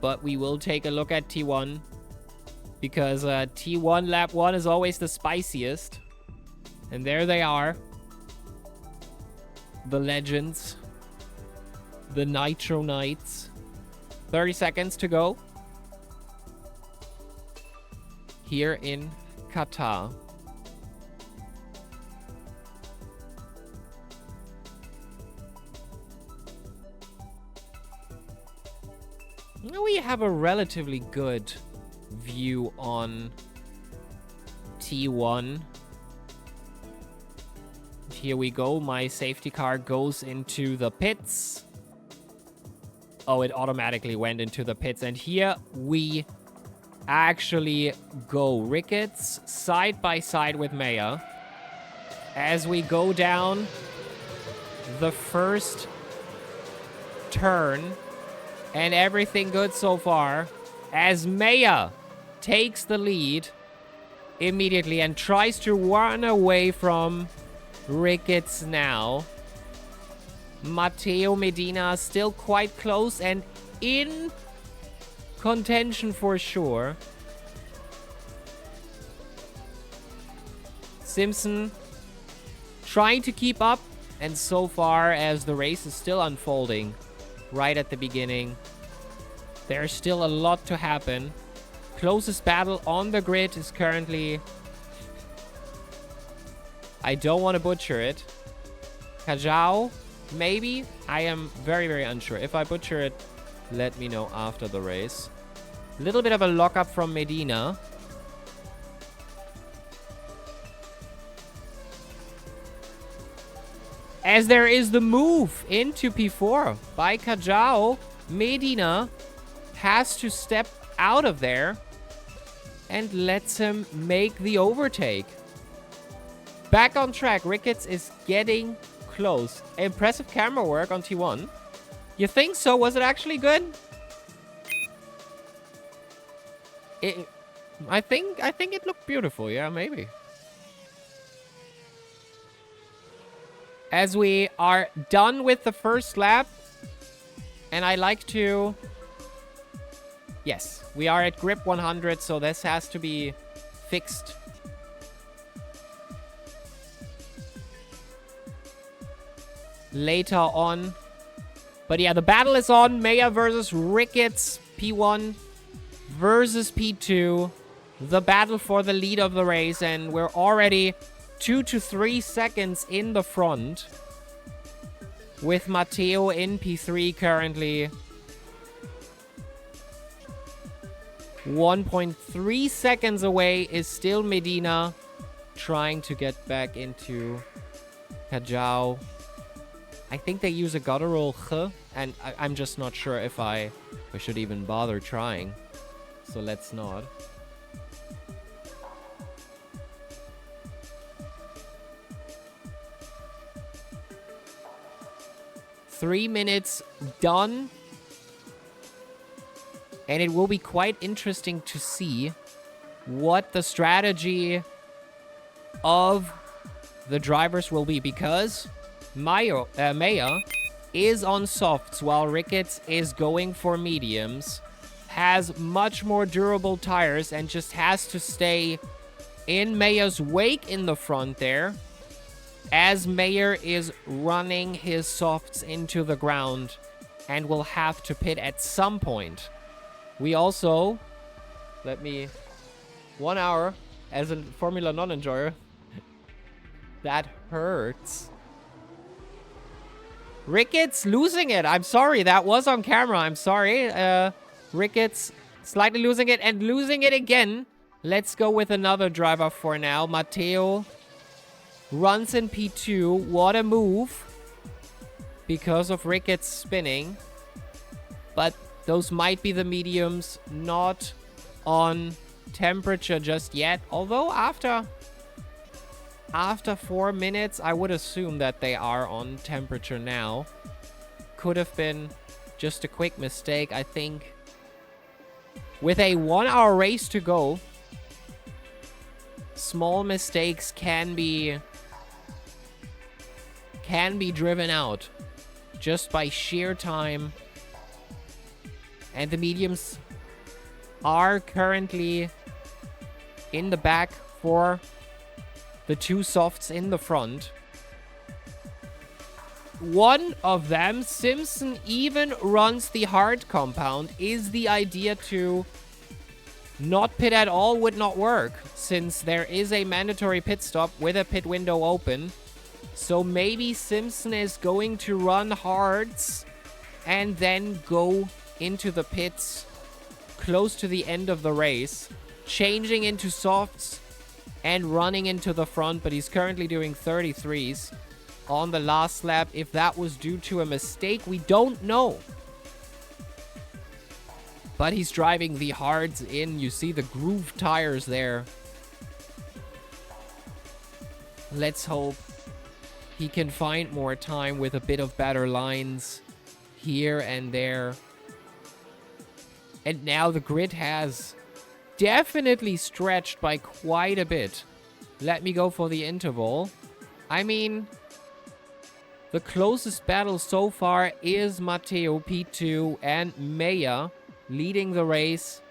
but we will take a look at T1 because T1 lap 1 is always the spiciest. And there they are. The legends. The Nitro Knights. 30 seconds to go. Here in Qatar. We have a relatively good view on T1. Here we go. My safety car goes into the pits. Oh, it automatically went into the pits. And here we actually go. Ricketts side by side with Maya. As we go down the first turn. And everything good so far. As Maya takes the lead immediately and tries to run away from Ricketts now. Matteo Medina still quite close and in contention for sure. Simpson trying to keep up, and so far as the race is still unfolding right at the beginning, there's still a lot to happen. Closest battle on the grid is currently, I don't want to butcher it, Kajau, maybe? I am very, very unsure. If I butcher it, let me know after the race. A little bit of a lockup from Medina. As there is the move into P4 by Kajau, Medina has to step out of there and lets him make the overtake. Back on track, Ricketts is getting close. Impressive camera work on T1. You think so? Was it actually good? I think it looked beautiful. Yeah, maybe. As we are done with the first lap, and I like to... Yes, we are at grip 100, so this has to be fixed. Later on. But yeah, the battle is on. Maya versus Ricketts. P1 versus P2. The battle for the lead of the race, and we're already 2 to 3 seconds in the front. With Matteo in P3 currently. 1.3 seconds away is still Medina. Trying to get back into Kajau. I think they use a guttural ch, and I'm just not sure if I should even bother trying. So let's not. Three minutes done. And it will be quite interesting to see what the strategy of the drivers will be, because Maya is on softs while Ricketts is going for mediums, has much more durable tires, and just has to stay in Maya's wake in the front there, as Mayer is running his softs into the ground and will have to pit at some point. We also, 1 hour as a Formula non-enjoyer, that hurts. Ricketts losing it. I'm sorry, that was on camera. I'm sorry. Ricketts slightly losing it and losing it again. Let's go with another driver for now. Matteo runs in P2. What a move. Because of Ricketts spinning. But those might be the mediums, not on temperature just yet. Although after 4 minutes, I would assume that they are on temperature now. Could have been just a quick mistake, I think. With a 1 hour race to go, small mistakes can be driven out just by sheer time And the mediums are currently in the back for the two softs in the front. One of them, Simpson, even runs the hard compound. Is the idea to not pit at all would not work, since there is a mandatory pit stop with a pit window open. So maybe Simpson is going to run hards and then go into the pits close to the end of the race, changing into softs and running into the front, but he's currently doing 33s on the last lap. If that was due to a mistake, we don't know. But he's driving the hards in. You see the groove tires there. Let's hope he can find more time with a bit of better lines here and there. And now the grid has definitely stretched by quite a bit. Let me go for the interval. I mean, the closest battle so far is Matteo, P2, and Maya leading the race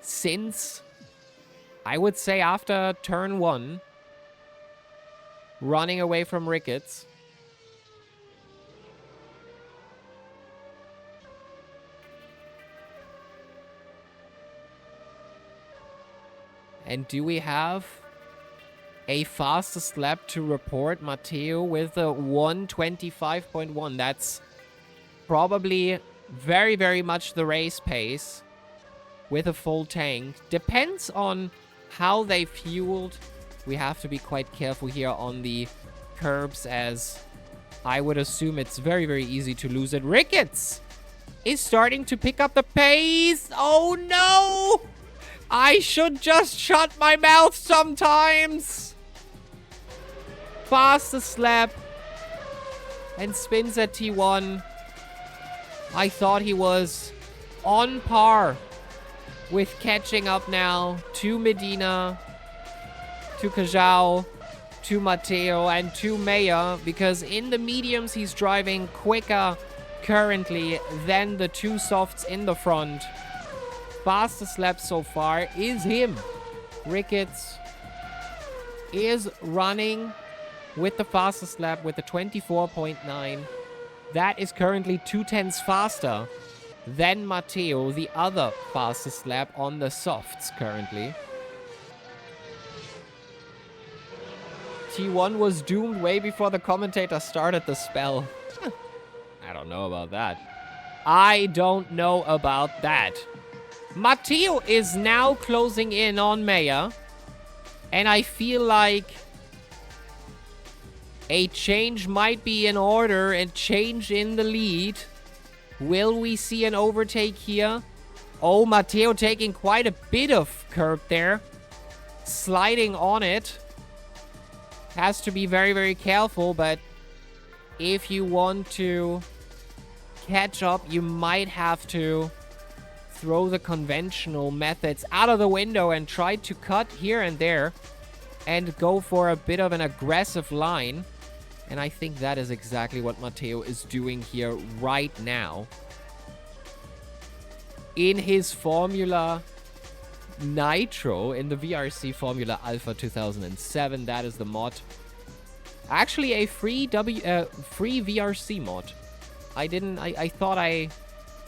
since, I would say, after turn 1. Running away from Ricketts. And do we have a fastest lap to report? Matteo with a 1:25.1. That's probably very, very much the race pace with a full tank. Depends on how they fueled. We have to be quite careful here on the curbs, as I would assume it's very, very easy to lose it. Ricketts is starting to pick up the pace. Oh, no! I should just shut my mouth sometimes. Fastest lap. And spins at T1. I thought he was on par with catching up now to Medina, to Kajau, to Matteo, and to Maya, because in the mediums he's driving quicker currently than the two softs in the front. Fastest lap so far is him. Ricketts is running with the fastest lap with the 24.9. That is currently 2/10 faster than Matteo, the other fastest lap on the softs currently. T1 was doomed way before the commentator started the spell. I don't know about that. I don't know about that. Matteo is now closing in on Maya. And I feel like a change might be in order, and change in the lead. Will we see an overtake here? Oh, Matteo taking quite a bit of curb there. Sliding on it. Has to be very, very careful, but if you want to catch up, you might have to throw the conventional methods out of the window and try to cut here and there and go for a bit of an aggressive line. And I think that is exactly what Matteo is doing here right now. In his Formula Nitro, in the VRC Formula Alpha 2007, that is the mod. Actually, a free VRC mod. I thought I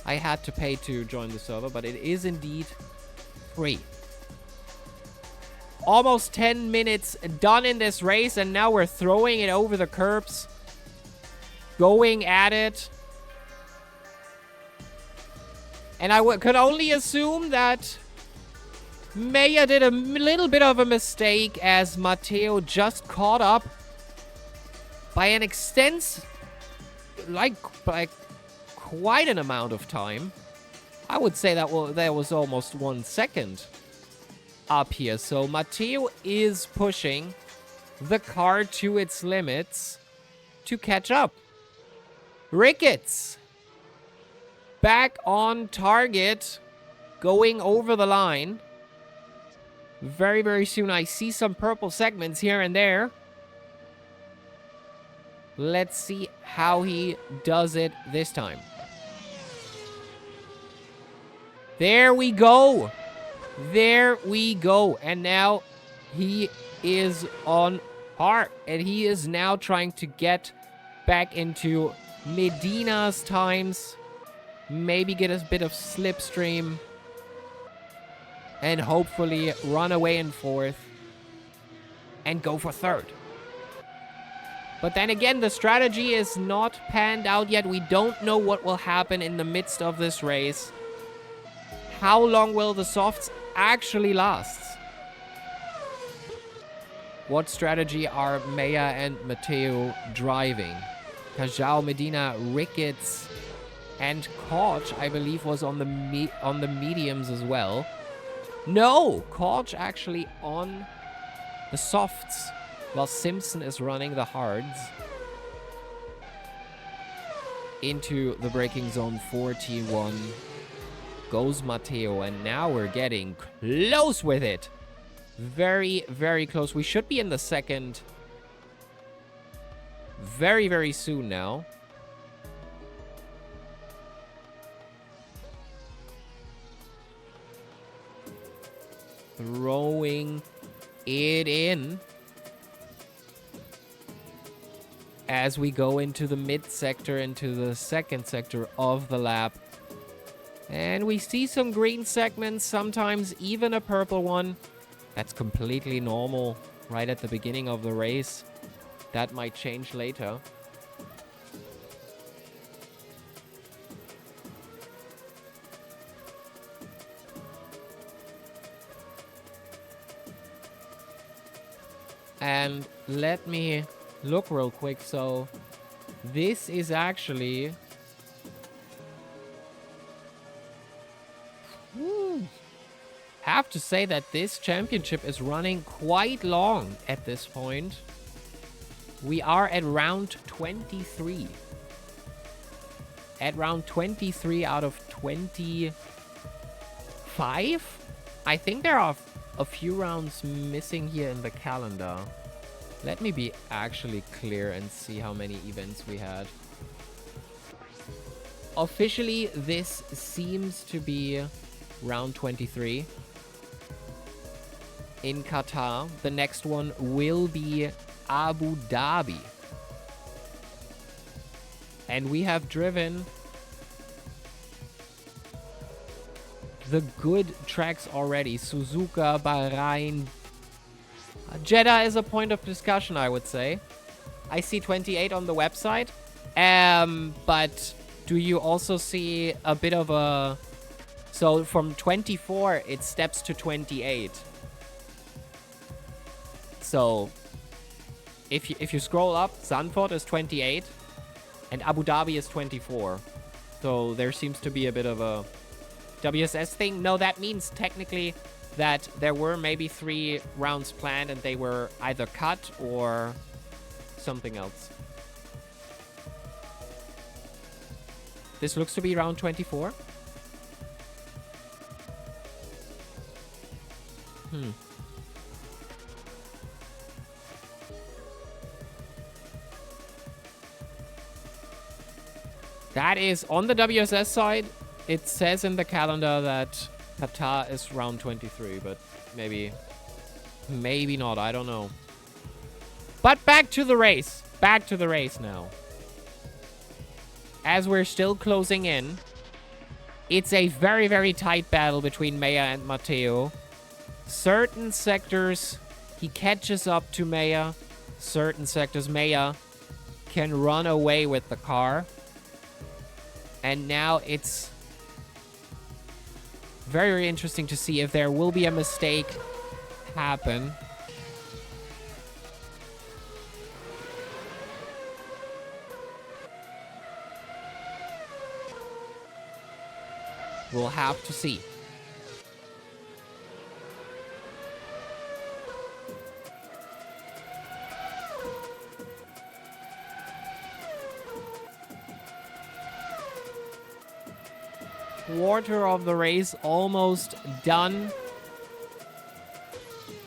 had to pay to join the server, but it is indeed free. Almost 10 minutes done in this race, and now we're throwing it over the curbs. Going at it. And I could only assume that Maya did a little bit of a mistake, as Matteo just caught up by an by quite an amount of time. I would say that there was almost 1 second up here. So Matteo is pushing the car to its limits to catch up. Ricketts back on target, going over the line. Very, very soon. I see some purple segments here and there. Let's see how he does it this time. There we go. There we go. And now he is on par. And he is now trying to get back into Medina's times. Maybe get a bit of slipstream. And hopefully run away in fourth. And go for third. But then again, the strategy is not panned out yet. We don't know what will happen in the midst of this race. How long will the softs actually last? What strategy are Maya and Matteo driving? Cajal, Medina, Ricketts, and Koch, I believe, was on the mediums as well. No! Koch actually on the softs, while Simpson is running the hards. Into the braking zone 41 goes Matteo, and now we're getting close with it. Very, very close. We should be in the second very, very soon now. Throwing it in as we go into the mid sector, into the second sector of the lap. And we see some green segments, sometimes even a purple one. That's completely normal right at the beginning of the race. That might change later. And let me look real quick. So this is actually... have to say that this championship is running quite long at this point. We are at round 23. At round 23 out of 25? I think there are a few rounds missing here in the calendar. Let me be actually clear and see how many events we had. Officially, this seems to be round 23. In Qatar. The next one will be Abu Dhabi. And we have driven the good tracks already. Suzuka, Bahrain. Jeddah is a point of discussion, I would say. I see 28 on the website. But do you also see a bit of a... So from 24, it steps to 28. So if you scroll up, Zandvoort is 28 and Abu Dhabi is 24. So there seems to be a bit of a WSS thing. No, that means technically that there were maybe 3 rounds planned and they were either cut or something else. This looks to be round 24. That is on the WSS side. It says in the calendar that Qatar is round 23, but maybe not. I don't know. But back to the race. Back to the race now. As we're still closing in, it's a very, very tight battle between Maya and Matteo. Certain sectors, he catches up to Maya. Certain sectors, Maya can run away with the car. And now it's very, very interesting to see if there will be a mistake happen. We'll have to see. Quarter of the race almost done.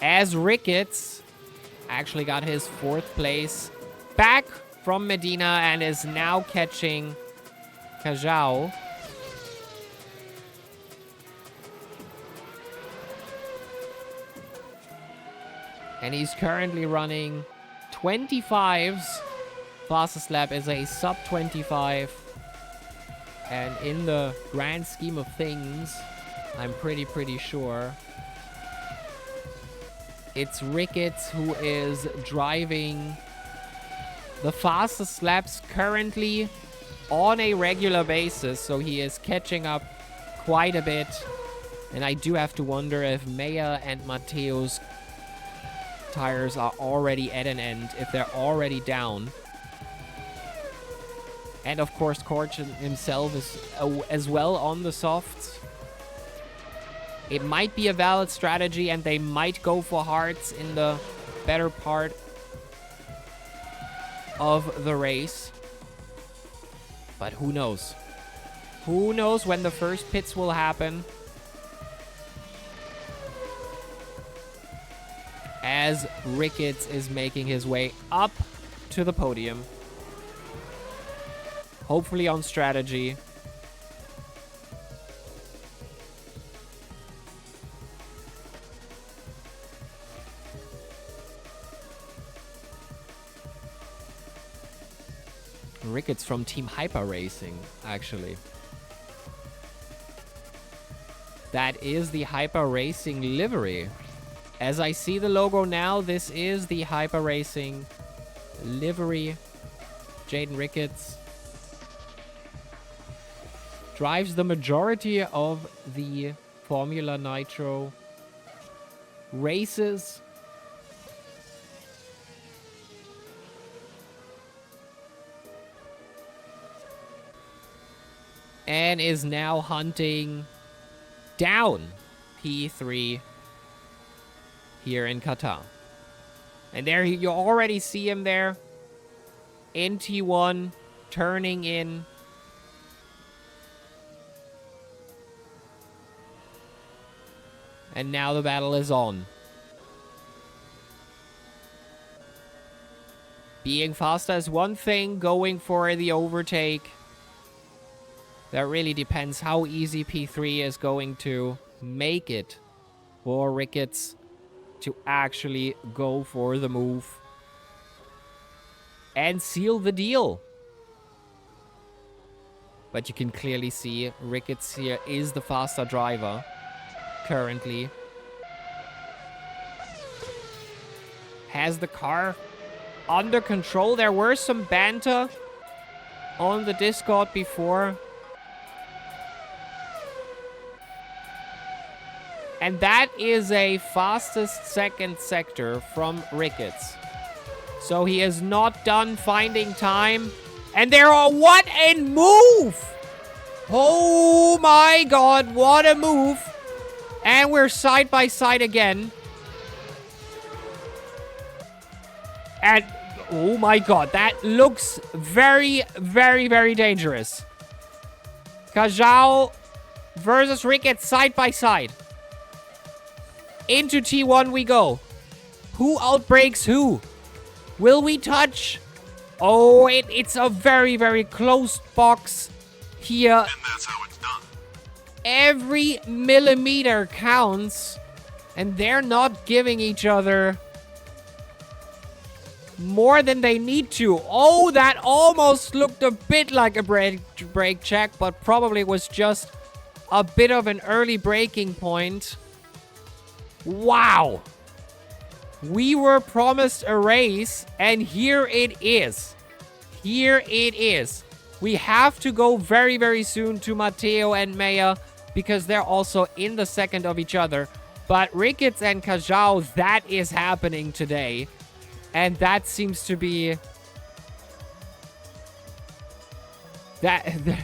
As Ricketts actually got his 4th place back from Medina and is now catching Cajal. And he's currently running 25s. Fastest lap is a sub 25. And in the grand scheme of things, I'm pretty sure it's Ricketts who is driving the fastest laps currently on a regular basis. So he is catching up quite a bit. And I do have to wonder if Maya and Matteo's tires are already at an end, if they're already down. And of course, Korch himself is as well on the softs. It might be a valid strategy, and they might go for hards in the better part of the race. But who knows? Who knows when the first pits will happen? As Ricketts is making his way up to the podium. Hopefully on strategy. Ricketts from Team Hyper Racing, actually. That is the Hyper Racing livery. As I see the logo now, this is the Hyper Racing livery. Jaden Ricketts drives the majority of the Formula Nitro races. And is now hunting down P3 here in Qatar. And there you already see him there in T1, turning in. And now the battle is on. Being faster is one thing, going for the overtake. That really depends how easy P3 is going to make it for Ricketts to actually go for the move and seal the deal. But you can clearly see Ricketts here is the faster driver currently. Has the car under control. There were some banter on the Discord before. And that is a fastest second sector from Ricketts. So he is not done finding time. And there are... What a move! Oh my god, what a move! And we're side by side again. And... Oh my god, that looks very, very, very dangerous. Kajal versus Ricketts side by side. Into T1 we go. Who outbreaks who? Will we touch? Oh, it's a very, very close box here. And that's how it's done. Every millimeter counts. And they're not giving each other more than they need to. Oh, that almost looked a bit like a brake check, but probably was just a bit of an early braking point. Wow. We were promised a race, and here it is. Here it is. We have to go very, very soon to Matteo and Maya because they're also in the second of each other. But Ricketts and Kajal, that is happening today. And that seems to be... The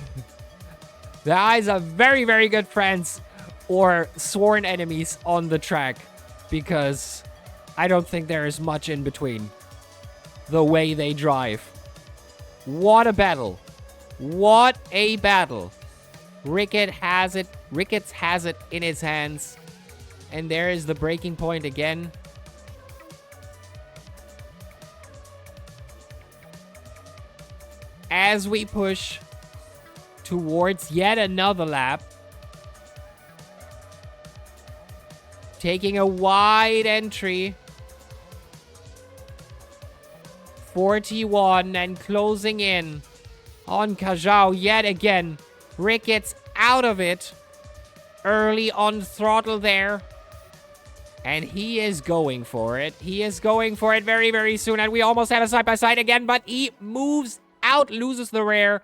eyes are very, very good friends or sworn enemies on the track, because I don't think there is much in between the way they drive. What a battle. What a battle. Ricketts has it in his hands. And there is the breaking point again. As we push towards yet another lap. Taking a wide entry 41 and closing in on Kajau yet again. Rick gets out of it early on throttle there. And he is going for it. He is going for it very, very soon. And we almost have a side-by-side again, but he moves out, loses the rear.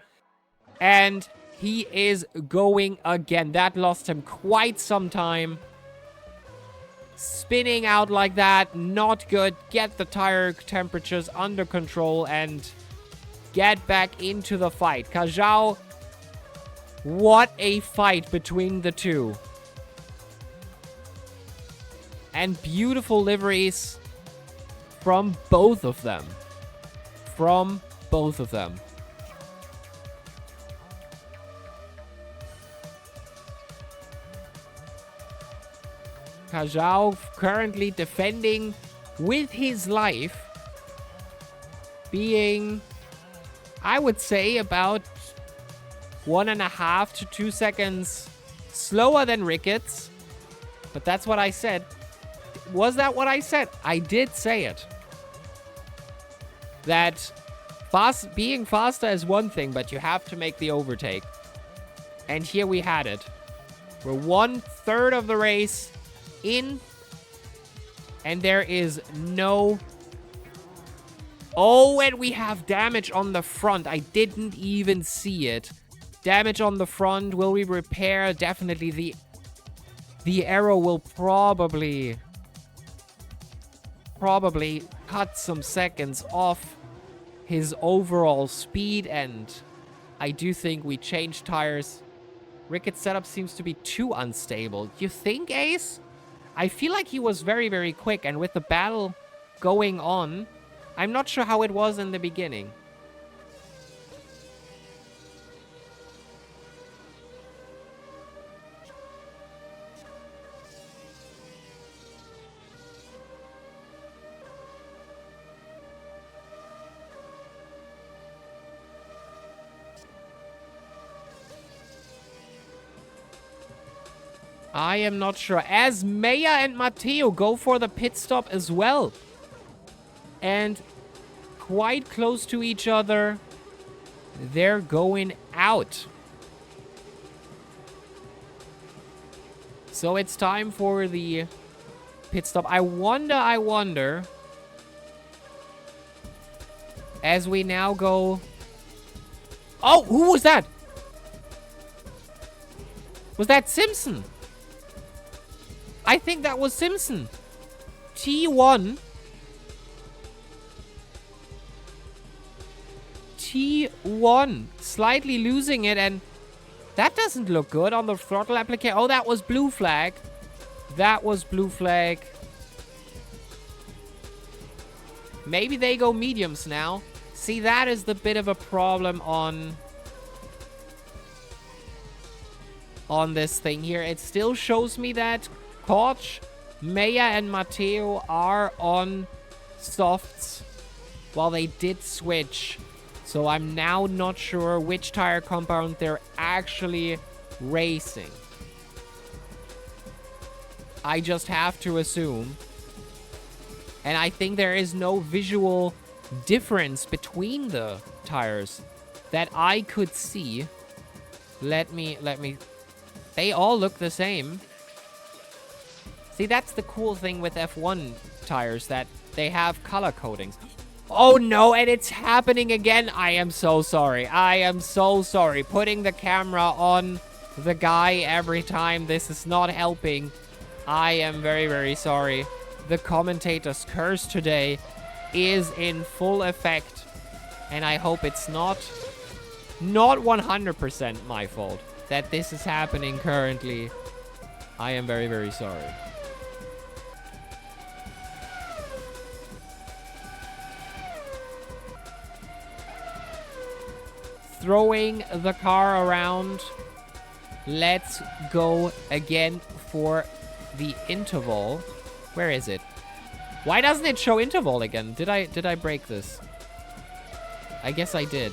And he is going again. That lost him quite some time. Spinning out like that, not good. Get the tire temperatures under control and get back into the fight. Kajau, what a fight between the two. And beautiful liveries from both of them. From both of them. Kajau currently defending with his life. Being, I would say, about 1.5 to 2 seconds slower than Ricketts. But that's what I said. Was that what I said? I did say it. That being faster is one thing, but you have to make the overtake. And here we had it. We're 1/3 of the race in. And there is no... Oh, and we have damage on the front. I didn't even see it. Damage on the front. Will we repair? Definitely the arrow will probably cut some seconds off his overall speed, and I do think we changed tires. Ricketts' setup seems to be too unstable. You think, Ace? I feel like he was very, very quick, and with the battle going on, I'm not sure how it was in the beginning. I am not sure. As Maya and Matteo go for the pit stop as well. And quite close to each other. They're going out. So it's time for the pit stop. I wonder. As we now go... Oh, who was that? Was that Simpson? I think that was Simpson. T1. T1. Slightly losing it, and that doesn't look good on the throttle applicator. Oh, that was blue flag. That was blue flag. Maybe they go mediums now. See, that is the bit of a problem on this thing here. It still shows me that Koch, Maya, and Matteo are on softs while they did switch. So I'm now not sure which tire compound they're actually racing. I just have to assume. And I think there is no visual difference between the tires that I could see. Let me... They all look the same. See, that's the cool thing with F1 tires, that they have color codings. Oh no, and it's happening again. I am so sorry. I am so sorry. Putting the camera on the guy every time. This is not helping. I am very, very sorry. The commentator's curse today is in full effect. And I hope it's not 100% my fault that this is happening currently. I am very, very sorry. Throwing the car around. Let's go again for the interval. Where is it? Why doesn't it show interval again? Did I break this? I guess I did.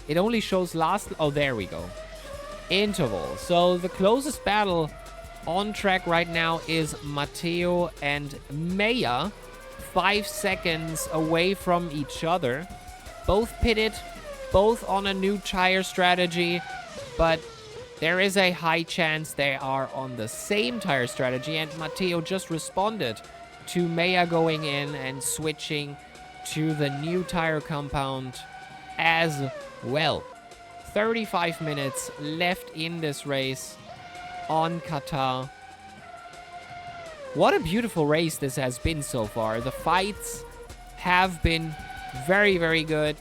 It only shows last... Oh, there we go. Interval. So the closest battle on track right now is Matteo and Maya. 5 seconds away from each other. Both pitted, both on a new tire strategy, but there is a high chance they are on the same tire strategy, and Matteo just responded to Maya going in and switching to the new tire compound as well. 35 minutes left in this race on Qatar. What a beautiful race this has been so far. The fights have been very, very good.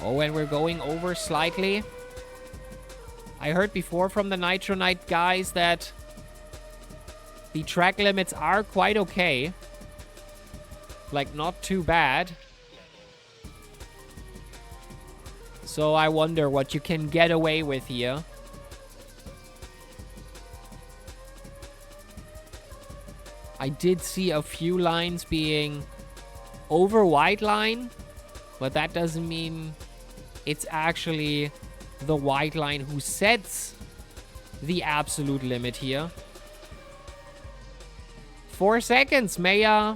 Oh, and we're going over slightly. I heard before from the Nitro Night guys that the track limits are quite okay. Like, not too bad. So I wonder what you can get away with here. I did see a few lines being over white line, but that doesn't mean it's actually the white line who sets the absolute limit here. 4 seconds, Maya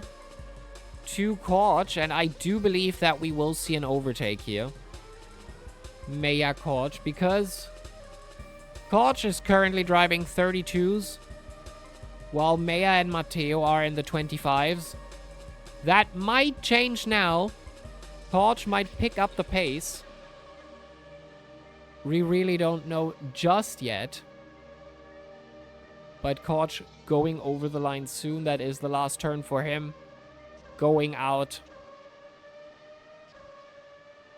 to Koch, and I do believe that we will see an overtake here. Maya Koch, because Koch is currently driving 32s, while Maya and Matteo are in the 25s. That might change now. Koch might pick up the pace. We really don't know just yet. But Koch going over the line soon. That is the last turn for him. Going out.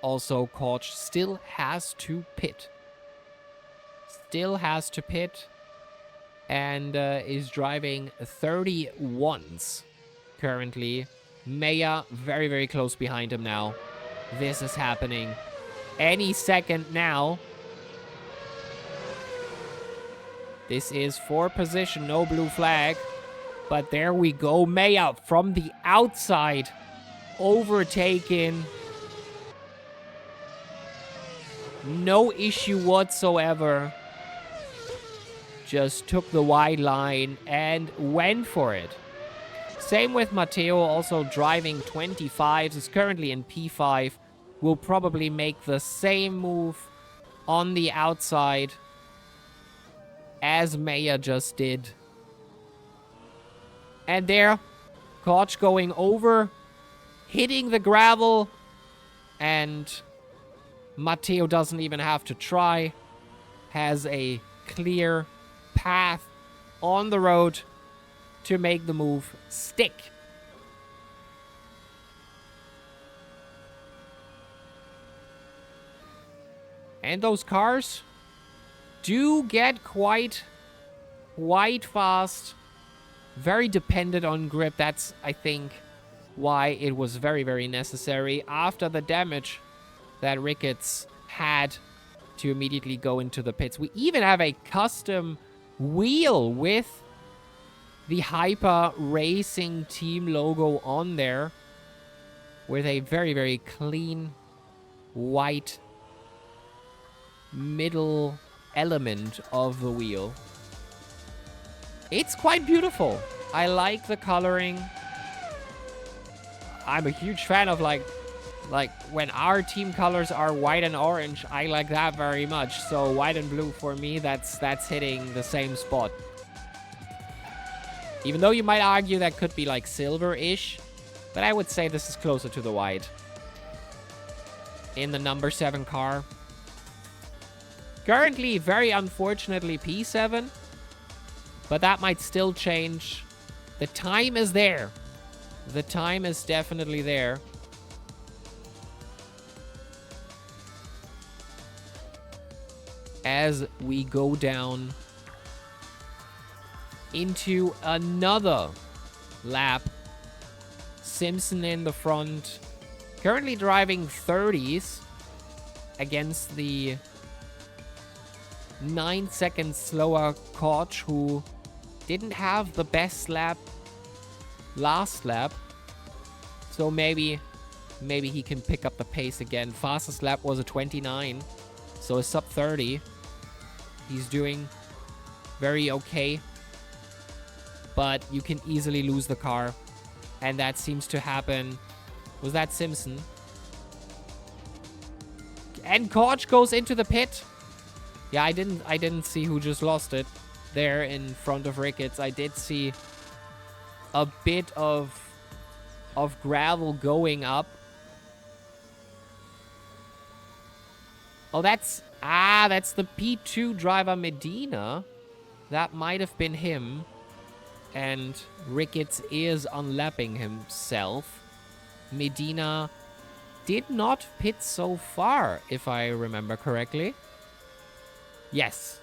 Also, Koch still has to pit. Still has to pit. And is driving 31s currently. Maya very, very close behind him now. This is happening any second now. This is for position, no blue flag. But there we go. Maya from the outside. Overtaken. No issue whatsoever. Just took the wide line and went for it. Same with Matteo, also driving 25s, is currently in P5. Will probably make the same move on the outside as Maya just did. And there, Koch going over, hitting the gravel, and Matteo doesn't even have to try. Has a clear path on the road to make the move stick. And those cars do get quite fast. Very dependent on grip. That's, I think, why it was very, very necessary after the damage that Ricketts had to immediately go into the pits. We even have a custom wheel with the Hyper Racing Team logo on there, with a very, very clean white middle element of the wheel. It's quite beautiful. I like the coloring. I'm a huge fan of like when our team colors are white and orange. I like that very much. So white and blue for me, that's hitting the same spot. Even though you might argue that could be like silver-ish, but I would say this is closer to the white. In the number 7 car. Currently, very unfortunately, P7. But that might still change. The time is there. The time is definitely there. As we go down into another lap. Simpson in the front. Currently driving 30s against the 9 seconds slower Koch, who didn't have the best lap last lap. So maybe he can pick up the pace again. Fastest lap was a 29. So a sub 30. He's doing very okay but you can easily lose the car. And that seems to happen. Was that Simpson? And Koch goes into the pit. Yeah, I didn't see who just lost it there in front of Ricketts. I did see a bit of gravel going up. Oh, that's the P2 driver Medina. That might have been him. And Ricketts is unlapping himself. Medina did not pit so far, if I remember correctly. Yes.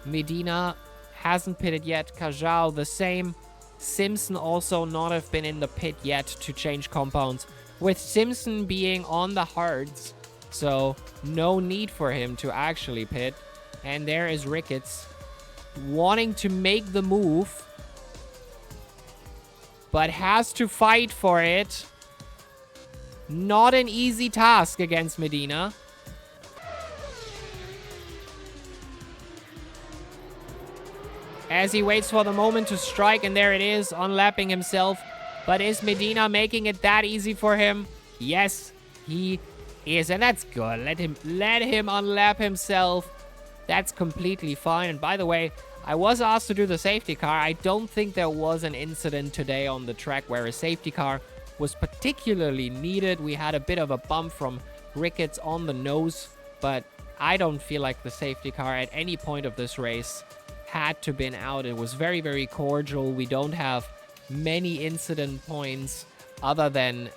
Medina hasn't pitted yet. Kajal, the same. Simpson also not have been in the pit yet to change compounds. With Simpson being on the hards, so no need for him to actually pit. And there is Ricketts wanting to make the move, but has to fight for it. Not an easy task against Medina. As he waits for the moment to strike, and there it is, unlapping himself. But is Medina making it that easy for him? Yes, he is, and that's good. Let him unlap himself. That's completely fine. And by the way, I was asked to do the safety car. I don't think there was an incident today on the track where a safety car was particularly needed. We had a bit of a bump from Ricketts on the nose, but I don't feel like the safety car at any point of this race had to been out. It was very, very cordial. We don't have many incident points other than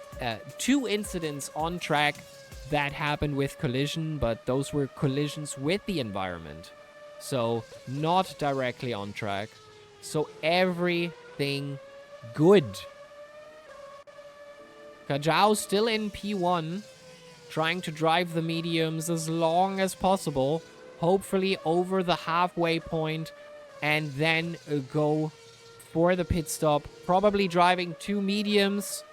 2 incidents on track that happened with collision, but those were collisions with the environment. So not directly on track. So everything good. Kajau still in P1, trying to drive the mediums as long as possible. Hopefully over the halfway point, and then go for the pit stop. Probably driving 2 mediums.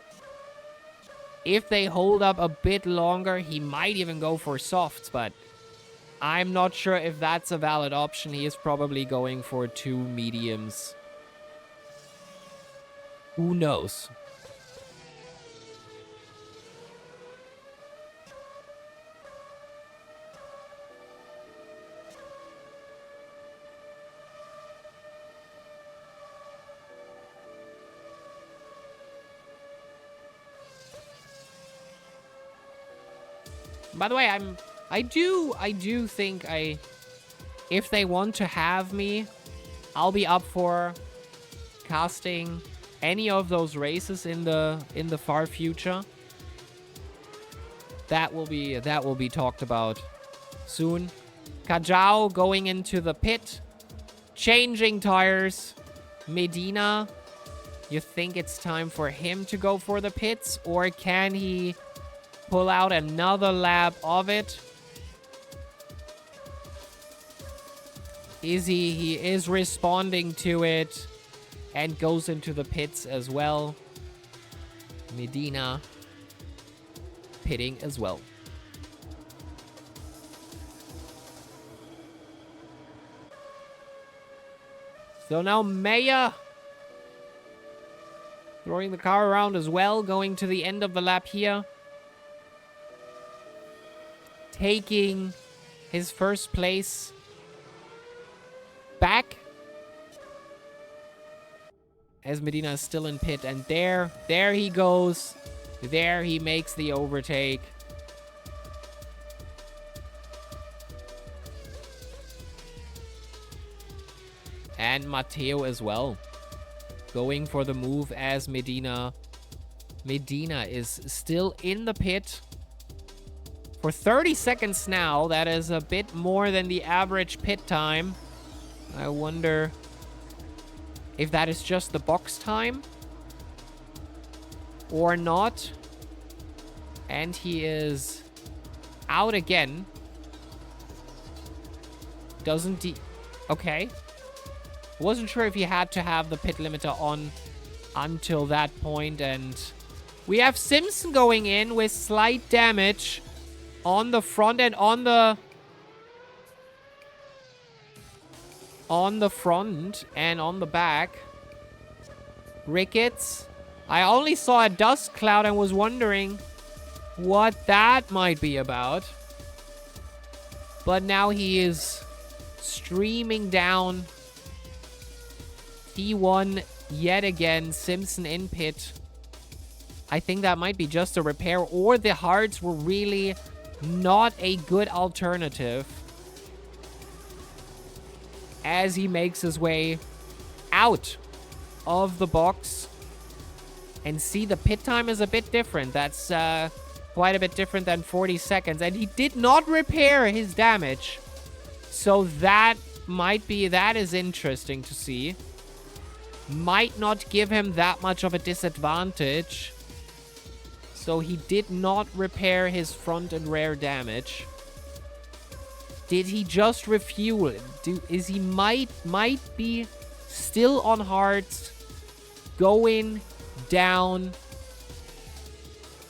If they hold up a bit longer, he might even go for softs, but I'm not sure if that's a valid option. He is probably going for 2 mediums. Who knows? By the way, I do think if they want to have me, I'll be up for casting any of those races in the far future. That will be talked about soon. Kajau going into the pit, changing tires. Medina, you think it's time for him to go for the pits, or can he pull out another lap of it? He is responding to it and goes into the pits as well. Medina pitting as well. So now Maya throwing the car around as well, going to the end of the lap here. Taking his first place back, as Medina is still in pit, and there he goes. There he makes the overtake. And Matteo as well, going for the move as Medina is still in the pit. For 30 seconds now, that is a bit more than the average pit time. I wonder if that is just the box time or not. And he is out again. Doesn't he? Okay. Wasn't sure if he had to have the pit limiter on until that point. And we have Simpson going in with slight damage on the front and on the front and on the back. Ricketts. I only saw a dust cloud and was wondering what that might be about. But now he is streaming down. T1 yet again. Simpson in pit. I think that might be just a repair, or the hards were really not a good alternative as he makes his way out of the box. And see, the pit time is a bit different. That's quite a bit different than 40 seconds. And he did not repair his damage. So that is interesting to see. Might not give him that much of a disadvantage. So he did not repair his front and rear damage. Did he just refuel? Is he might be still on hards, going down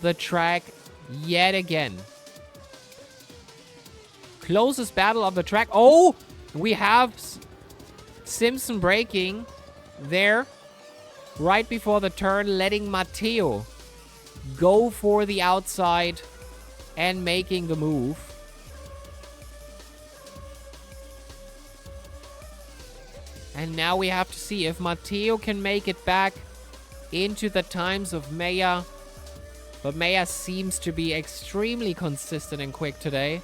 the track yet again. Closest battle of the track. Oh, we have Simpson braking there right before the turn, letting Matteo go for the outside and making the move. And now we have to see if Matteo can make it back into the times of Maya. But Maya seems to be extremely consistent and quick today.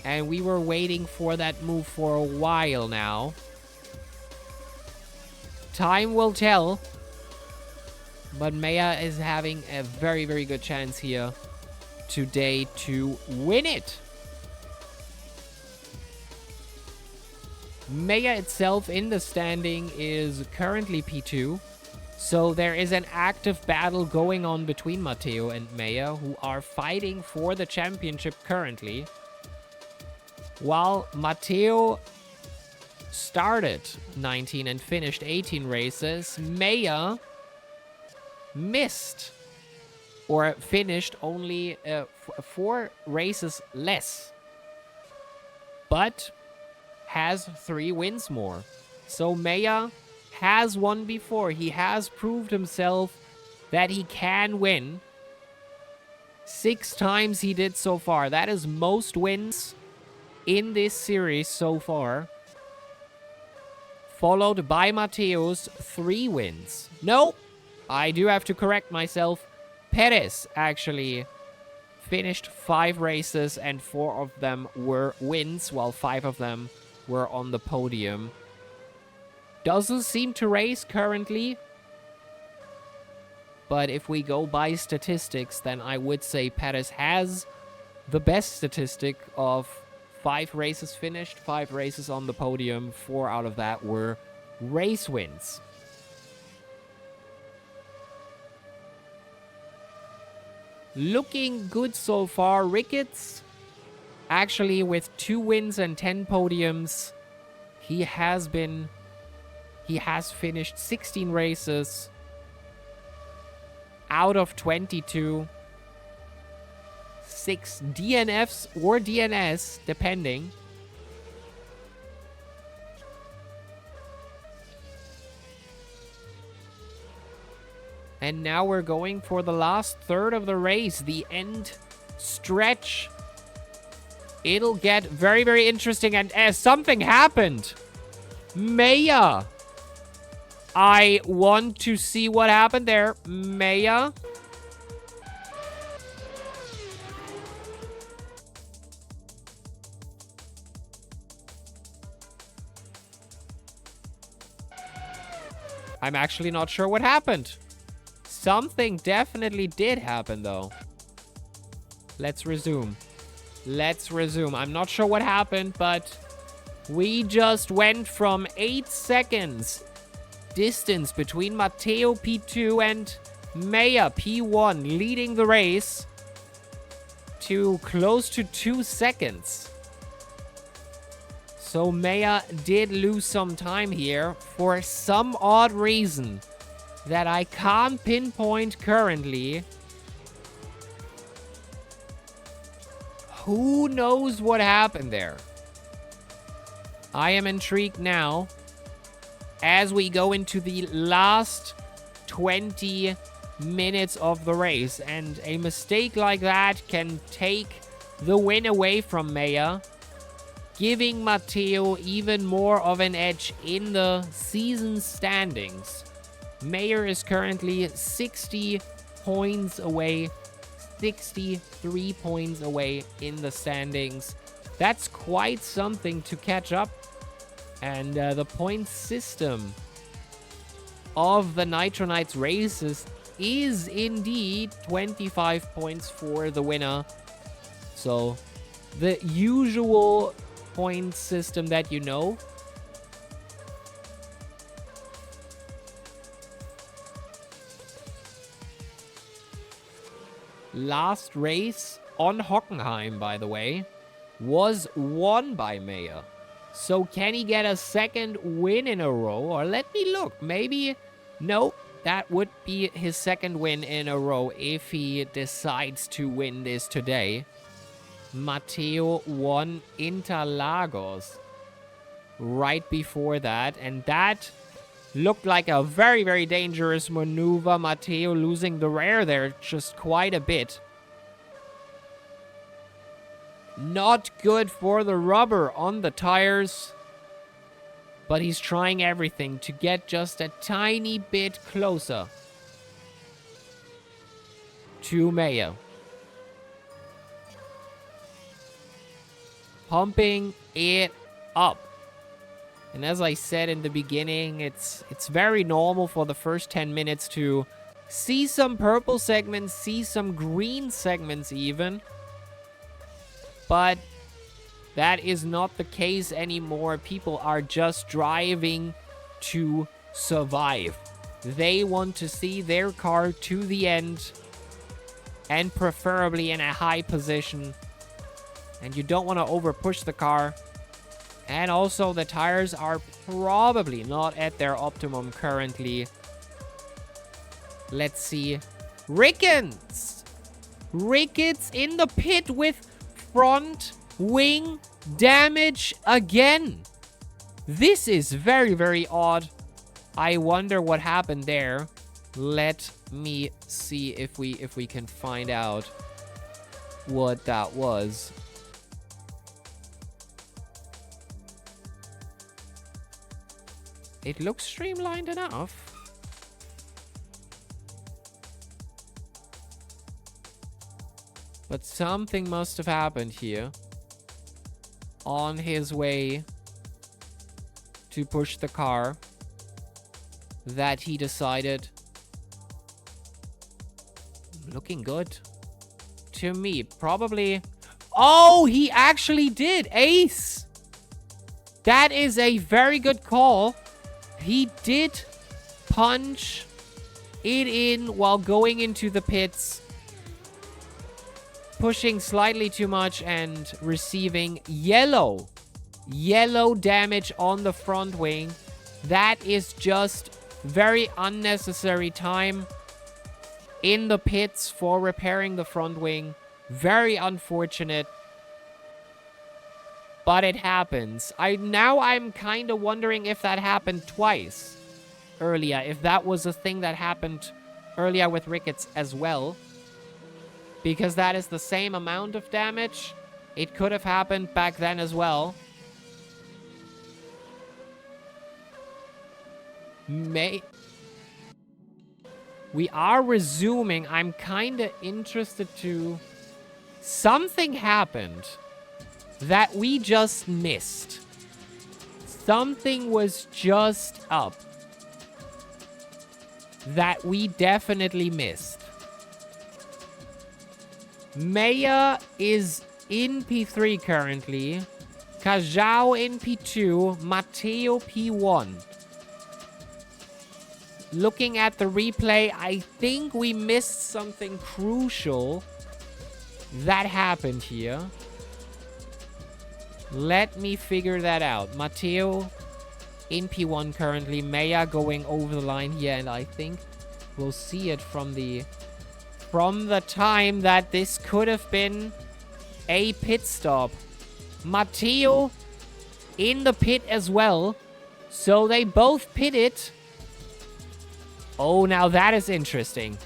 And we were waiting for that move for a while now. Time will tell. But Maya is having a very, very good chance here today to win it. Maya itself in the standing is currently P2. So there is an active battle going on between Matteo and Maya, who are fighting for the championship currently. While Matteo started 19 and finished 18 races, Maya missed or finished only 4 races less, but has 3 wins more. So Maya has won before. He has proved himself that he can win. 6 times he did so far. That is most wins in this series so far. Followed by Matteo's 3 wins. No, I do have to correct myself. Perez actually finished 5 races and 4 of them were wins, while 5 of them were on the podium. Doesn't seem to race currently. But if we go by statistics, then I would say Perez has the best statistic of 5 races finished, 5 races on the podium. 4 out of that were race wins. Looking good so far. Ricketts, actually with 2 wins and 10 podiums, he has finished 16 races out of 22. 6 DNFs or DNS, depending. And now we're going for the last third of the race, the end stretch. It'll get very, very interesting, and something happened. Maya. I want to see what happened there. Maya. I'm actually not sure what happened. Something definitely did happen, though. Let's resume. Let's resume. I'm not sure what happened, but we just went from 8 seconds distance between Matteo P2 and Maya P1 leading the race to close to 2 seconds. So Maya did lose some time here for some odd reason that I can't pinpoint currently. Who knows what happened there? I am intrigued now as we go into the last 20 minutes of the race. And a mistake like that can take the win away from Maya, giving Matteo even more of an edge in the season standings. Mayer is currently 60 points away, 63 points away in the standings. That's quite something to catch up. And the point system of the Nitro Knights races is indeed 25 points for the winner. So the usual point system that you know. Last race on Hockenheim, by the way, was won by Mayer. So can he get a second win in a row? Or let me look. Maybe... No, that would be his second win in a row if he decides to win this today. Matteo won Interlagos right before that. And that looked like a very, very dangerous maneuver. Matteo losing the rear there just quite a bit. Not good for the rubber on the tires. But he's trying everything to get just a tiny bit closer to Mayo. Pumping it up. And as I said in the beginning, it's very normal for the first 10 minutes to see some purple segments, see some green segments even. But that is not the case anymore. People are just driving to survive. They want to see their car to the end, and preferably in a high position. And you don't want to over push the car. And also the tires are probably not at their optimum currently. Let's see. Ricketts! Ricketts in the pit with front wing damage again. This is very, very odd. I wonder what happened there. Let me see if we can find out what that was. It looks streamlined enough. But something must have happened here on his way to push the car that he decided. Looking good to me. Probably. Oh, he actually did. Ace. That is a very good call. He did punch it in while going into the pits. Pushing slightly too much and receiving yellow damage on the front wing. That is just very unnecessary time in the pits for repairing the front wing. Very unfortunate. But it happens. I'm kind of wondering if that happened twice earlier. If that was a thing that happened earlier with Ricketts as well. Because that is the same amount of damage. It could have happened back then as well. We are resuming. I'm kind of interested to... Something happened that we just missed. Something was just up that we definitely missed. Maya is in P3 currently. Kajao in P2. Matteo P1. Looking at the replay, I think we missed something crucial that happened here. Let me figure that out. Matteo in P1 currently. Maya going over the line here, and I think we'll see it from the time that this could have been a pit stop. Matteo in the pit as well. So they both pitted. Oh, now that is interesting.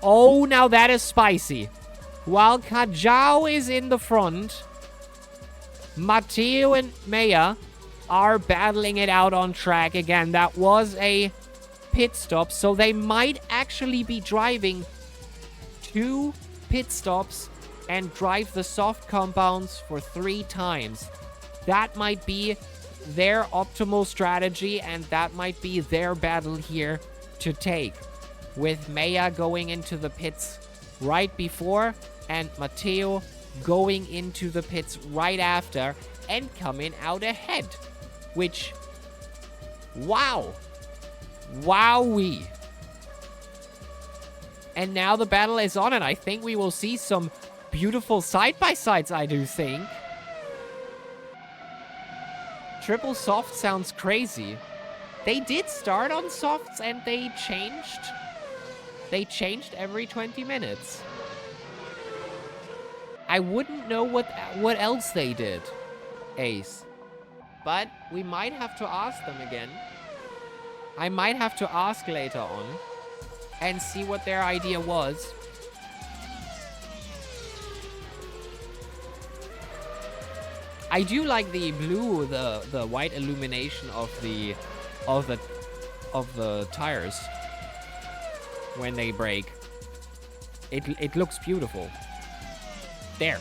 Oh, now that is spicy. While Kajao is in the front, Matteo and Maya are battling it out on track. Again, that was a pit stop, so they might actually be driving 2 pit stops and drive the soft compounds for 3 times. That might be their optimal strategy, and that might be their battle here to take, with Maya going into the pits right before and Matteo going into the pits right after and coming out ahead, which, wow, wowee. And now the battle is on, and I think we will see some beautiful side-by-sides, I do think. Triple soft sounds crazy. They did start on softs, and they changed. They changed every 20 minutes. I wouldn't know what else they did, Ace. But we might have to ask them again. I might have to ask later on and see what their idea was. I do like the blue, the white illumination of the tires when they break. It looks beautiful. There.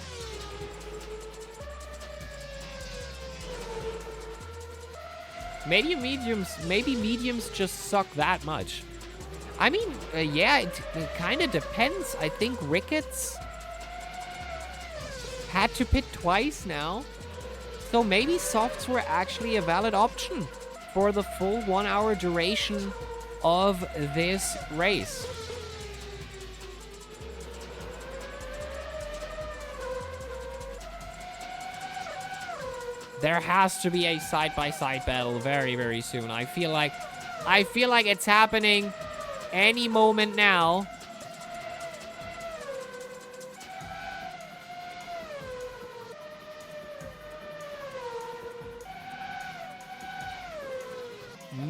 Maybe mediums just suck that much. I mean, yeah, it kind of depends. I think Ricketts had to pit twice now. So maybe softs were actually a valid option for the full 1 hour duration of this race. There has to be a side-by-side battle very, very soon. I feel like it's happening any moment now.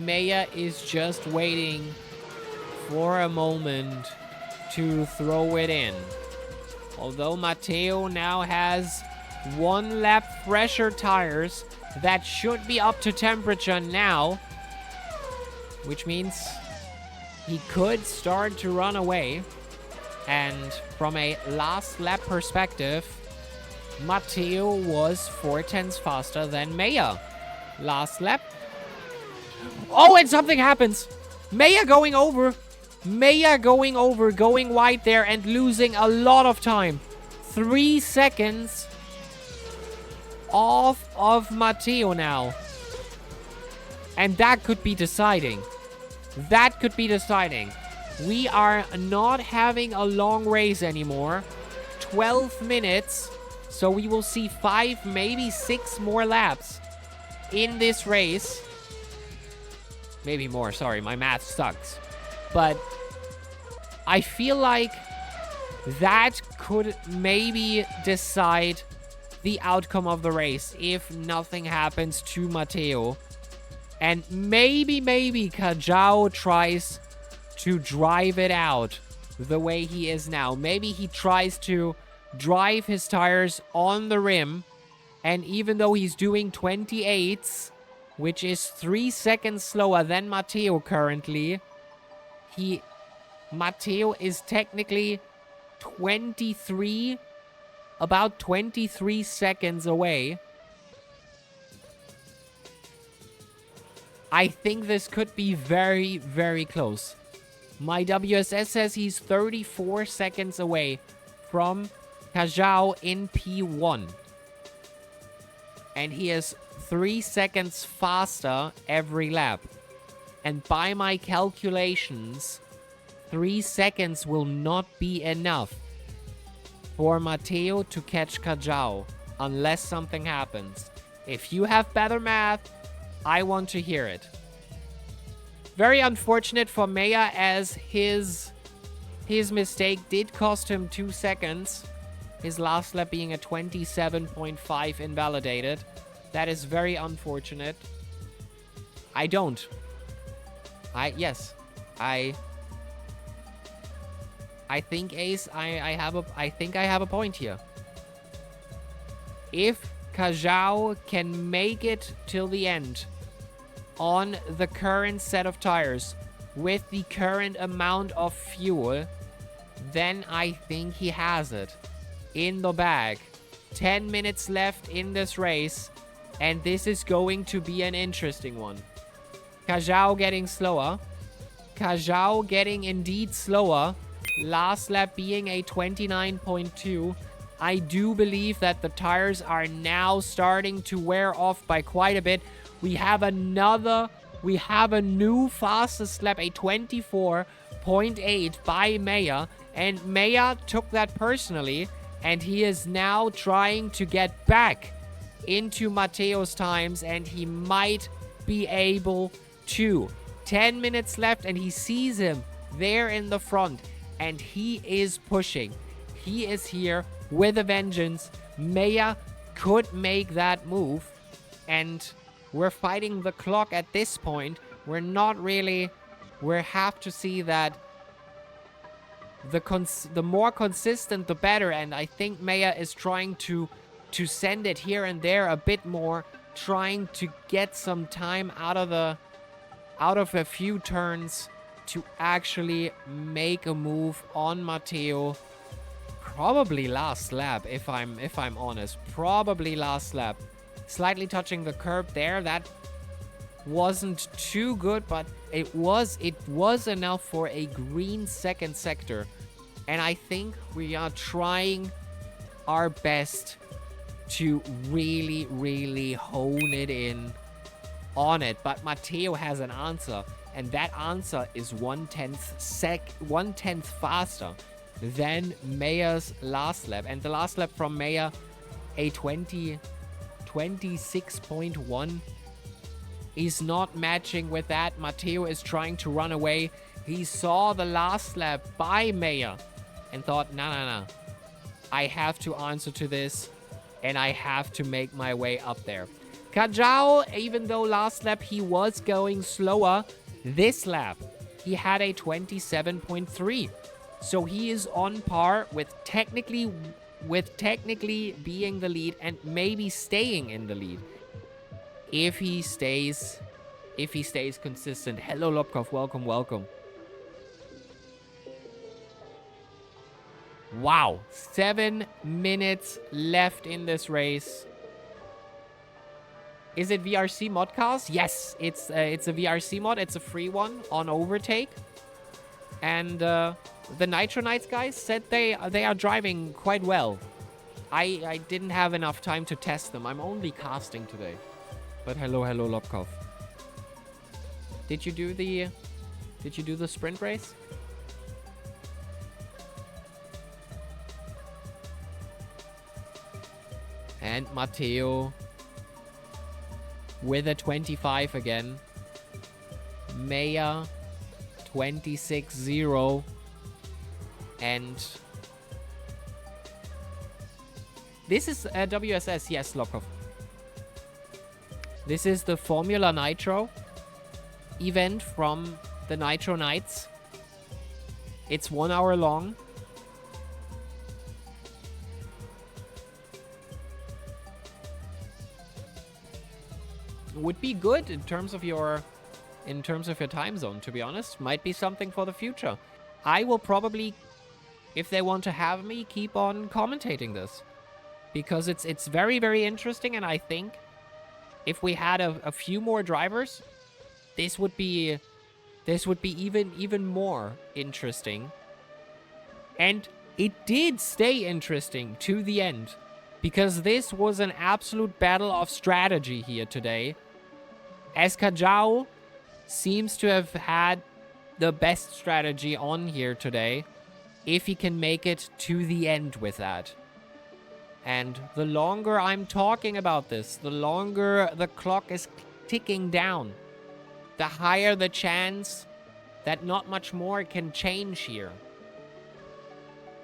Maya is just waiting for a moment to throw it in. Although Matteo now has 1 lap fresher tires that should be up to temperature now, which means he could start to run away. And from a last lap perspective, Matteo was 4/10 faster than Maya. Last lap. Oh, and something happens. Maya going over, going wide there and losing a lot of time. 3 seconds off of Matteo now. And that could be deciding. That could be deciding. We are not having a long race anymore. 12 minutes. So we will see 5, maybe 6 more laps in this race. Maybe more, sorry, my math sucks. But I feel like that could maybe decide the outcome of the race if nothing happens to Matteo. And maybe Kajao tries to drive it out the way he is now. Maybe he tries to drive his tires on the rim. And even though he's doing 28s, which is 3 seconds slower than Matteo currently, Matteo is technically 23, about 23 seconds away. I think this could be very, very close. My WSS says he's 34 seconds away from Kajao in P1. And he is 3 seconds faster every lap. And by my calculations, 3 seconds will not be enough for Matteo to catch Kajao unless something happens. If you have better math, I want to hear it. Very unfortunate for Maya, as his mistake did cost him 2 seconds. His last lap being a 27.5 invalidated. That is very unfortunate. I I think, Ace, I think I have a point here. If Kajao can make it till the end on the current set of tires with the current amount of fuel, then I think he has it in the bag. 10 minutes left in this race, and this is going to be an interesting one. Kajao getting slower. Kajao getting indeed slower. Last lap being a 29.2. I do believe that the tires are now starting to wear off by quite a bit. We have a new fastest lap, a 24.8 by Maya. And Maya took that personally, and he is now trying to get back into Matteo's times, and he might be able to. 10 minutes left, and he sees him there in the front, and he is pushing. He is here with a vengeance. Maya could make that move, and we're fighting the clock at this point. We're not really... We have to see that the more consistent, the better, and I think Maya is trying to send it here and there a bit more, trying to get some time out of a few turns to actually make a move on Matteo. Probably last lap, if I'm honest. Probably last lap. Slightly touching the curb there. That wasn't too good, but it was enough for a green second sector. And I think we are trying our best to really, really hone it in on it. But Matteo has an answer, and that answer is 1/10 faster than Maya's last lap. And the last lap from Maya, a 26.1, is not matching with that. Matteo is trying to run away. He saw the last lap by Maya and thought, no. I have to answer to this, and I have to make my way up there. Kajao, even though last lap he was going slower, this lap he had a 27.3. So he is on par with technically being the lead and maybe staying in the lead. If he stays consistent. Hello Lobkov, welcome. Wow, 7 minutes left in this race. Is it VRC modcast? Yes, it's a VRC mod. It's a free one on Overtake. And the Nitro Knights guys said they are driving quite well. I didn't have enough time to test them. I'm only casting today. But hello Lobkov. Did you do the sprint race? And Matteo with a 25 again. Maya 26-0. And this is WSS, yes, Lokov. This is the Formula Nitro event from the Nitro Knights. It's 1 hour long. Would be good in terms of your time zone, to be honest. Might be something for the future. I will probably, if they want to have me, keep on commentating this, because it's very, very interesting, and I think if we had a few more drivers, this would be even more interesting. And it did stay interesting to the end, because this was an absolute battle of strategy here today, as Kajao seems to have had the best strategy on here today, if he can make it to the end with that. And the longer I'm talking about this, the longer the clock is ticking down, the higher the chance that not much more can change here.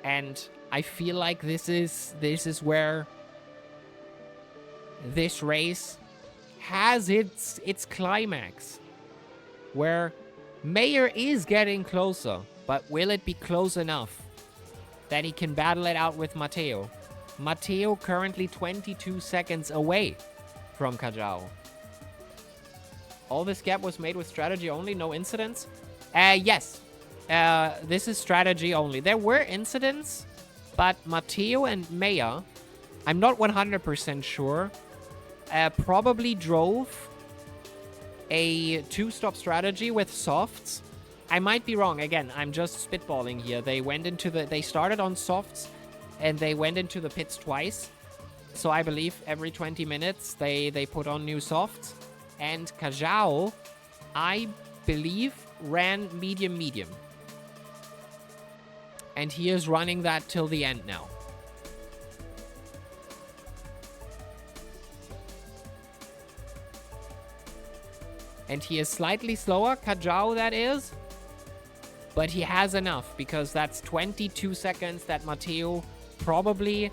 And I feel like this is where this race has its climax, where Mayer is getting closer, but will it be close enough? that he can battle it out with Matteo. Matteo currently 22 seconds away from Kajao. All this gap was made with strategy only, no incidents? Yes. This is strategy only. There were incidents, but Matteo and Maya, I'm not 100% sure, probably drove a two-stop strategy with softs. I might be wrong. Again, I'm just spitballing here. They started on softs and they went into the pits twice. So I believe every 20 minutes they put on new softs. And Kajao, I believe, ran medium. And he is running that till the end now. And he is slightly slower, Kajao that is. But he has enough, because that's 22 seconds that Matteo probably,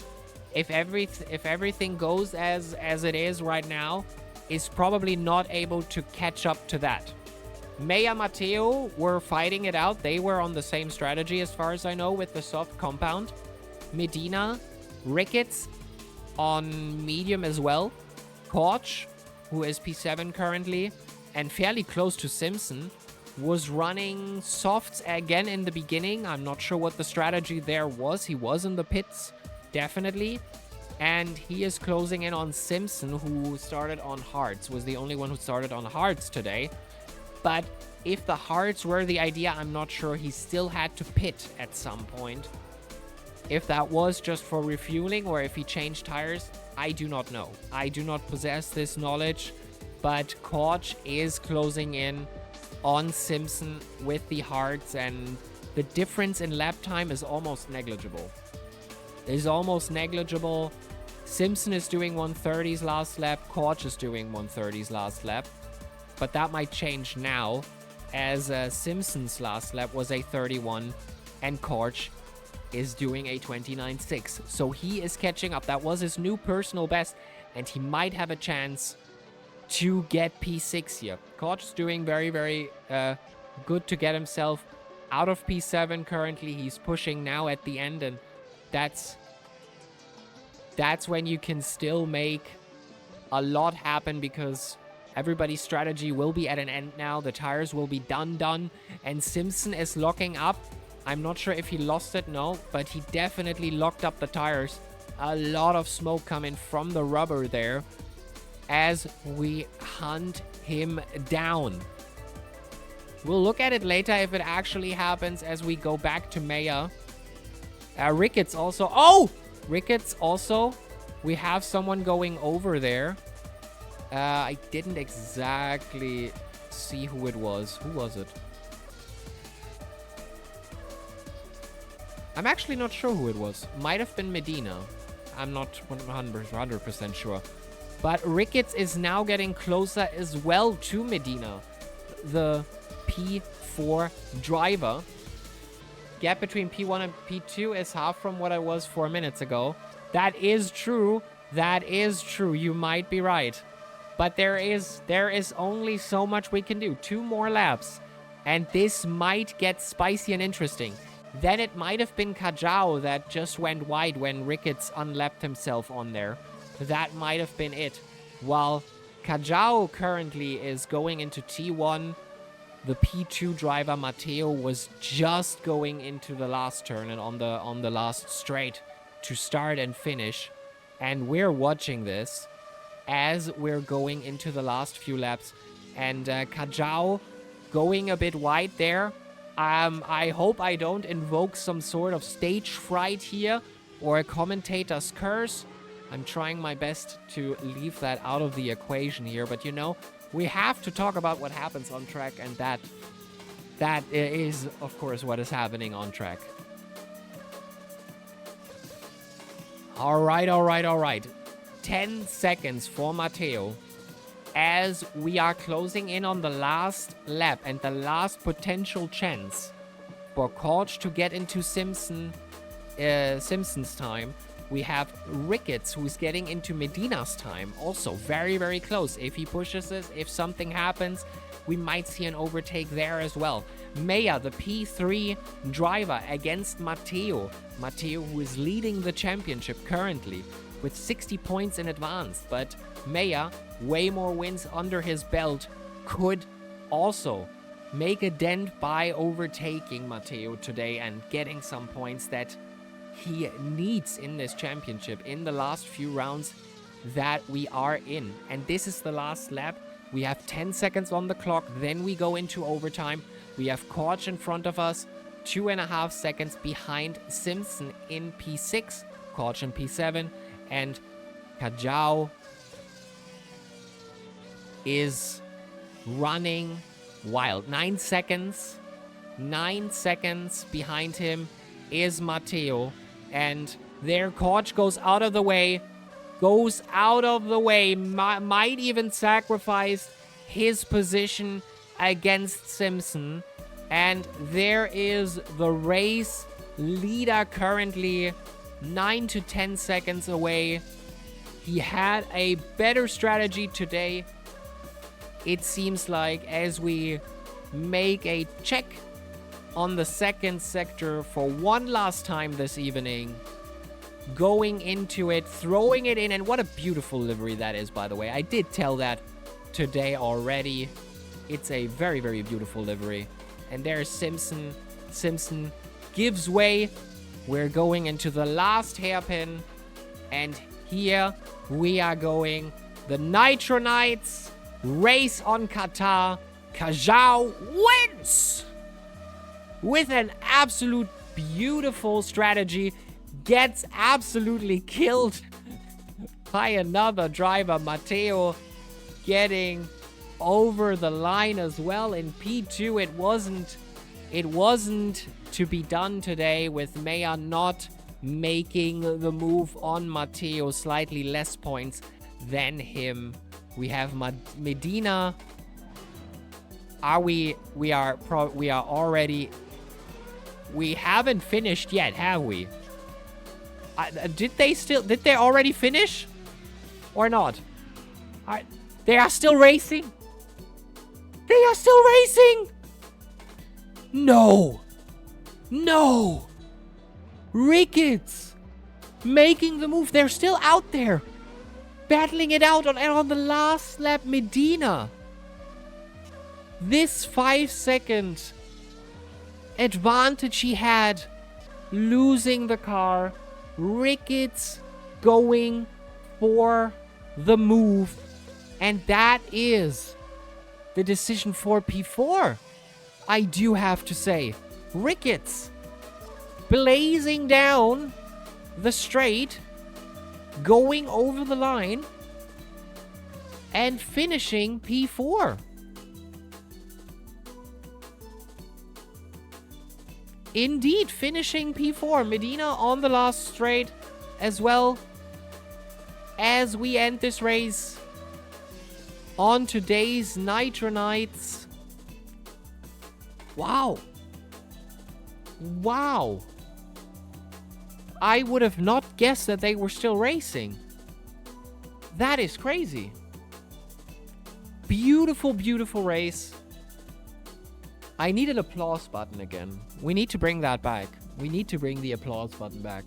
if everything goes as it is right now, is probably not able to catch up to that. Maya Matteo were fighting it out. They were on the same strategy as far as I know with the soft compound. Medina, Ricketts on medium as well. Koch, who is P7 currently, and fairly close to Simpson, was running softs again in the beginning. I'm not sure what the strategy there was. He was in the pits, definitely. And he is closing in on Simpson, who started on hards, was the only one who started on hards today. But if the hards were the idea, I'm not sure. He still had to pit at some point. If that was just for refueling or if he changed tires, I do not know. I do not possess this knowledge. But Koch is closing in on Simpson with the hards, and the difference in lap time is almost negligible. Simpson is doing 130's last lap. Koch is doing 130's last lap. But that might change now, as Simpson's last lap was a 31 and Koch is doing a 29.6. So he is catching up. That was his new personal best, and he might have a chance to get P6 here. Koch is doing very, very good to get himself out of P7 currently. He's pushing now at the end, and that's when you can still make a lot happen, because everybody's strategy will be at an end now. The tires will be done, and Simpson is locking up. I'm not sure if he lost it, no, but he definitely locked up the tires. A lot of smoke coming from the rubber there as we hunt him down. We'll look at it later if it actually happens as we go back to Maya. Ricketts also. Oh! Ricketts also. We have someone going over there. I didn't exactly see who it was. Who was it? I'm actually not sure who it was. Might have been Medina. I'm not 100% sure. But Ricketts is now getting closer as well to Medina, the P4 driver. Gap between P1 and P2 is half from what I was 4 minutes ago. That is true. That is true. You might be right. But there is only so much we can do. 2 more laps. And this might get spicy and interesting. Then it might have been Kajao that just went wide when Ricketts unlapped himself on there. That might have been it. While Kajao currently is going into T1, the P2 driver Matteo was just going into the last turn and on the last straight to start and finish. And we're watching this as we're going into the last few laps. And Kajao going a bit wide there. I hope I don't invoke some sort of stage fright here or a commentator's curse. I'm trying my best to leave that out of the equation here. But, you know, we have to talk about what happens on track. And that is, of course, what is happening on track. All right. 10 seconds for Matteo as we are closing in on the last lap and the last potential chance for Koch to get into Simpson's time. We have Ricketts, who's getting into Medina's time. Also very, very close. If he pushes this, if something happens, we might see an overtake there as well. Maya, the P3 driver, against Matteo. Matteo, who is leading the championship currently with 60 points in advance. But Maya, way more wins under his belt, could also make a dent by overtaking Matteo today and getting some points that he needs in this championship in the last few rounds that we are in. And this is the last lap. We have 10 seconds on the clock, then we go into overtime. We have Koch in front of us, 2.5 seconds behind Simpson in P6, Koch in P7, and Kajau is running wild. 9 seconds behind him is Matteo, and there Koch goes out of the way, might even sacrifice his position against Simpson. And there is the race leader currently 9 to 10 seconds away. He had a better strategy today, it seems like, as we make a check on the second sector for one last time this evening. Going into it, throwing it in, and what a beautiful livery that is, by the way. I did tell that today already. It's a very, very beautiful livery. And there's Simpson. Simpson gives way. We're going into the last hairpin. And here we are going. The Nitro Knights race on Qatar. Kajau wins with an absolute beautiful strategy. Gets absolutely killed by another driver. Matteo getting over the line as well in P2. It wasn't to be done today, with Maya not making the move on Matteo. Slightly less points than him. We have Medina. We haven't finished yet, have we? Did they already finish? Or not? They are still racing? They are still racing? No. No. Ricketts making the move. They're still out there. Battling it out on the last lap. Medina. This 5-second advantage he had, losing the car. Ricketts going for the move. And that is the decision for P4. I do have to say, Ricketts blazing down the straight, going over the line, and finishing P4. Indeed, finishing P4. Medina on the last straight as well, as we end this race on today's Nitro Nights. Wow. Wow. I would have not guessed that they were still racing. That is crazy. Beautiful, beautiful race. I need an applause button again. We need to bring that back. We need to bring the applause button back.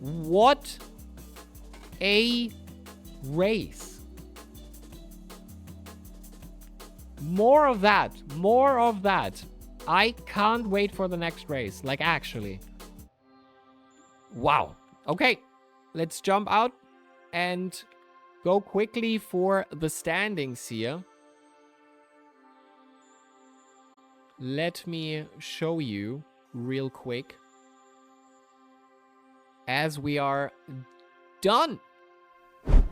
What a race. More of that. More of that. I can't wait for the next race. Like, actually. Wow. Okay. Let's jump out and go quickly for the standings here. Let me show you real quick as we are done